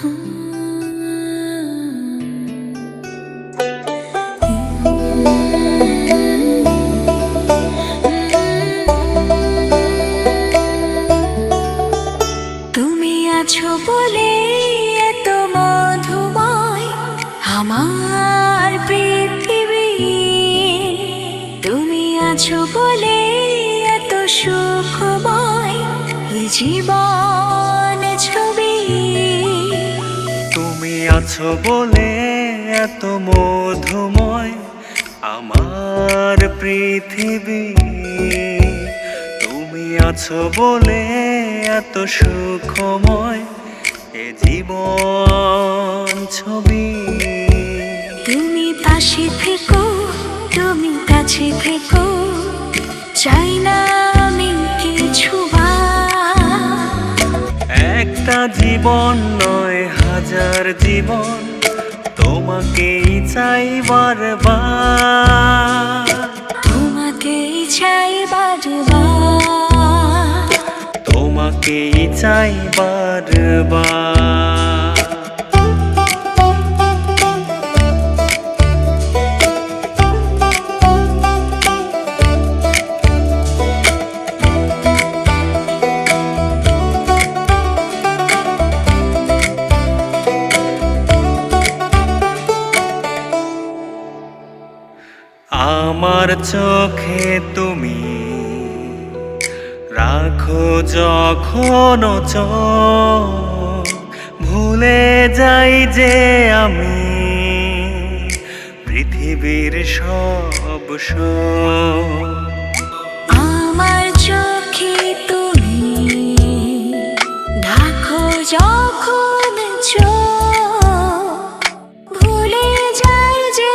তুমি আছো বলে এত মধুময় আমার পৃথিবী, তুমি আছো বলে এত সুখময় এই জীবন ছবি। তুমি আছো বলে এত মধুময় আমার পৃথিবী, তুমি আছো বলে এত সুখময় এ জীবন ছবি। তুমি পাশে থেকো, তুমি কাছে থেকো, চাই না আমি কিছু একটা জীবন নয় হাজার জীবন, তোমাকেই চাই বারবার, তোমাকেই চাই বারবার, তোমাকেই চাই বারবার। আমার চোখে তুমি রাখো যখন চোখ, ভুলে যাই যে আমি পৃথিবীর সব সুখ। আমার চোখে তুমি রাখো যখন চোখ, ভুলে যাই যে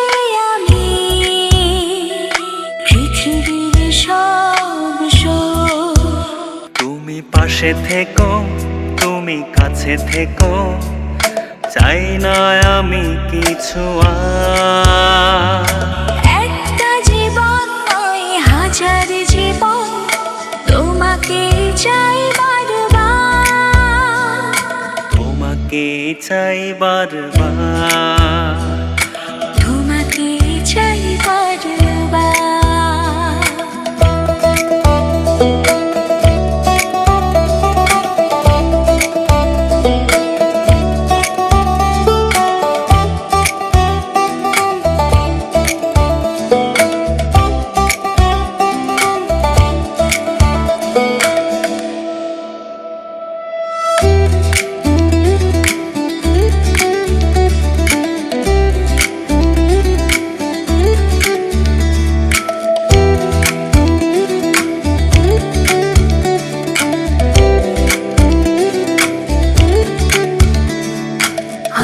আমি পৃথিবীর সব সুখ। তুমি পাশে থেকো, তুমি কাছে থেকো, চাই না আমি কিছু আর। একটা জীবন নয় হাজার জীবন, তোমাকে চাই বারবার, তোমাকে চাই বারবার, তোমাকে চাই বারবার।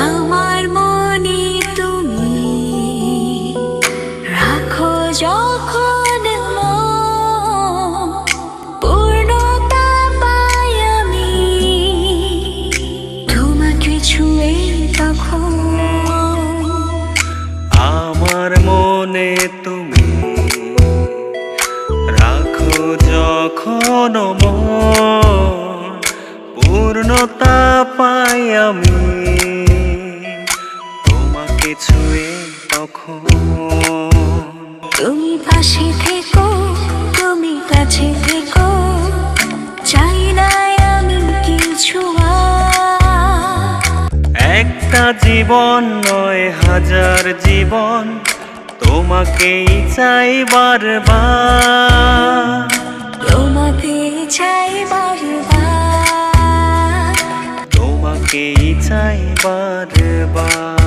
আমার মনে তুমি রাখো যখন পূর্ণতা পাই আমি, তোমাকে ছুঁয়ে তখন। আমার মনে তুমি রাখো যখন পূর্ণতা পাই আমি, তোমাকে ছুঁয়ে তখন। তুমি পাশে থেকো, তুমি কাছে থেকো, চাই না আমি কিছু আর। একটা জীবন নয় হাজার জীবন, তোমাকেই চাই বারবার, তোমাকে চাই বারবার, তোমাকেই চাই বারবার।